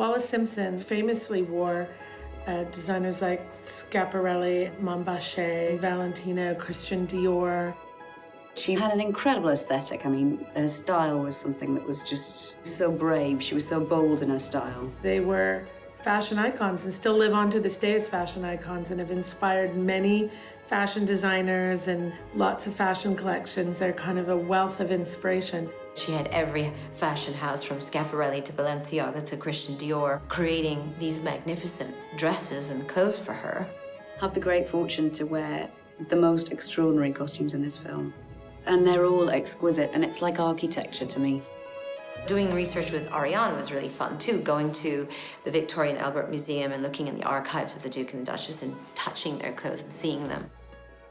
Wallace Simpson famously wore designers like Schiaparelli, Monbachet, Valentino, Christian Dior. She had an incredible aesthetic. I mean, her style was something that was just so brave. She was so bold in her style. They were fashion icons and still live on to this day as fashion icons and have inspired many fashion designers and lots of fashion collections. They're kind of a wealth of inspiration. She had every fashion house from Schiaparelli to Balenciaga to Christian Dior creating these magnificent dresses and clothes for her. I have the great fortune to wear the most extraordinary costumes in this film. And they're all exquisite, and it's like architecture to me. Doing research with Ariane was really fun too, going to the Victoria and Albert Museum and looking in the archives of the Duke and the Duchess and touching their clothes and seeing them.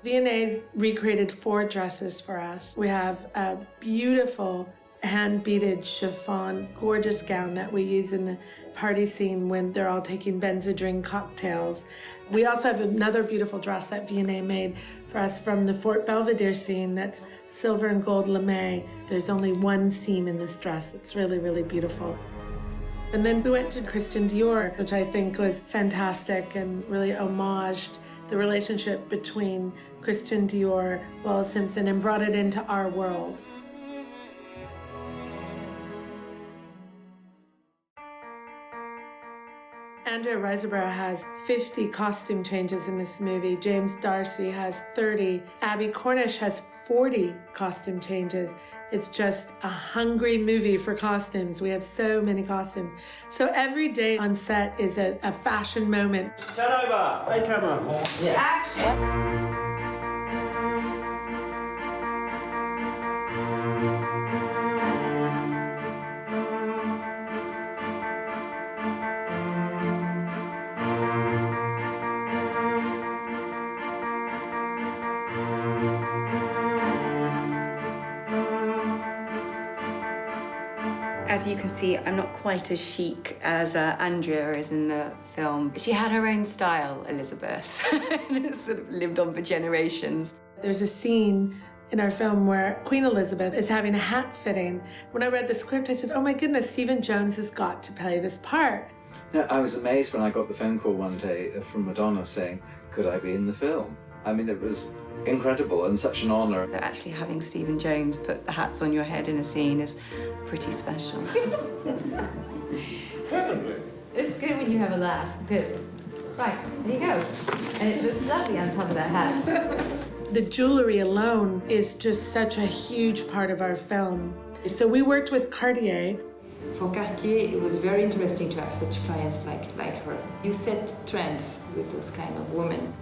V&A recreated 4 dresses for us. We have a beautiful hand-beaded chiffon, gorgeous gown that we use in the party scene when they're all taking Benzedrine cocktails. We also have another beautiful dress that V&A made for us from the Fort Belvedere scene that's silver and gold lame. There's only one seam in this dress. It's really, really beautiful. And then we went to Christian Dior, which I think was fantastic and really homaged the relationship between Christian Dior, Wallace Simpson, and brought it into our world. Andrea Riseborough has 50 costume changes in this movie. James Darcy has 30. Abbie Cornish has 40 costume changes. It's just a hungry movie for costumes. We have so many costumes. So every day on set is a fashion moment. Turn over. Hey, camera. Yeah. Action! As you can see, I'm not quite as chic as Andrea is in the film. She had her own style, Elizabeth, and it sort of lived on for generations. There's a scene in our film where Queen Elizabeth is having a hat fitting. When I read the script, I said, oh my goodness, Stephen Jones has got to play this part. No, I was amazed when I got the phone call one day from Madonna saying, could I be in the film? I mean, it was incredible and such an honor. That actually having Stephen Jones put the hats on your head in a scene is pretty special. It's good when you have a laugh. Good. Right, there you go. And it looks lovely on top of that hat. The jewelry alone is just such a huge part of our film. So we worked with Cartier. For Cartier, it was very interesting to have such clients like her. You set trends with those kind of women.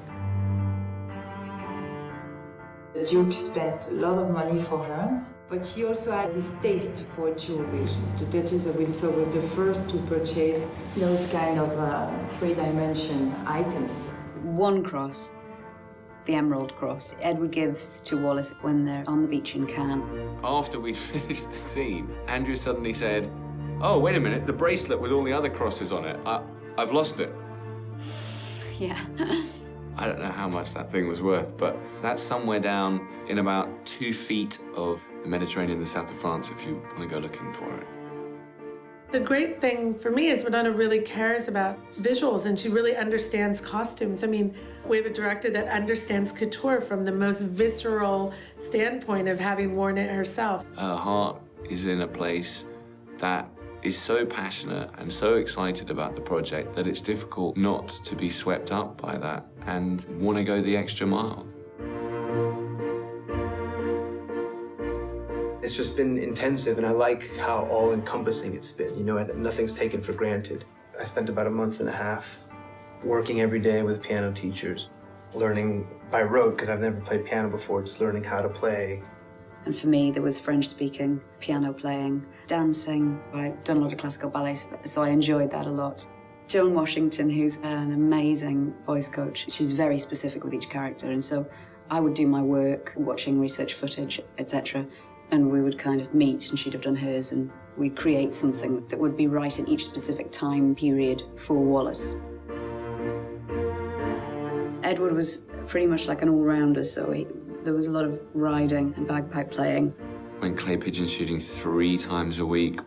The Duke spent a lot of money for her, but she also had this taste for jewelry. The Duchess of Windsor was the first to purchase those kind of three-dimension items. One cross, the Emerald Cross, Edward gives to Wallace when they're on the beach in Cannes. After we'd finished the scene, Andrea suddenly said, oh, wait a minute, the bracelet with all the other crosses on it, I've lost it. Yeah. I don't know how much that thing was worth, but that's somewhere down in about 2 feet of the Mediterranean, the south of France, if you want to go looking for it. The great thing for me is Madonna really cares about visuals and she really understands costumes. I mean, we have a director that understands couture from the most visceral standpoint of having worn it herself. Her heart is in a place that is so passionate and so excited about the project that it's difficult not to be swept up by that and want to go the extra mile. It's just been intensive, and I like how all-encompassing it's been, you know, and nothing's taken for granted. I spent about a month and a half working every day with piano teachers, learning by rote, because I've never played piano before, just learning how to play. And for me, there was French speaking, piano playing, dancing. I've done a lot of classical ballet, so I enjoyed that a lot. Joan Washington, who's an amazing voice coach, she's very specific with each character, and so I would do my work, watching research footage, etc., and we would kind of meet, and she'd have done hers, and we'd create something that would be right in each specific time period for Wallace. Edward was pretty much like an all-rounder, so there was a lot of riding and bagpipe playing. Went clay pigeon shooting 3 times a week.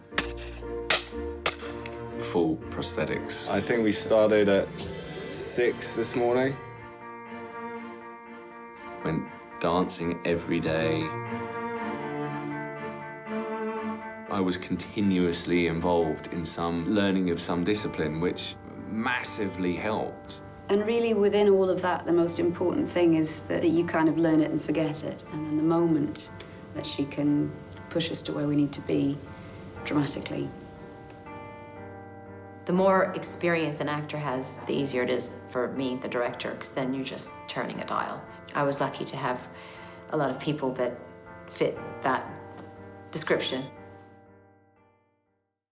full prosthetics. I think we started at 6 this morning. Went dancing every day. I was continuously involved in some learning of some discipline, which massively helped. And really, within all of that, the most important thing is that you kind of learn it and forget it. And then the moment that she can push us to where we need to be dramatically. The more experience an actor has, the easier it is for me, the director, because then you're just turning a dial. I was lucky to have a lot of people that fit that description.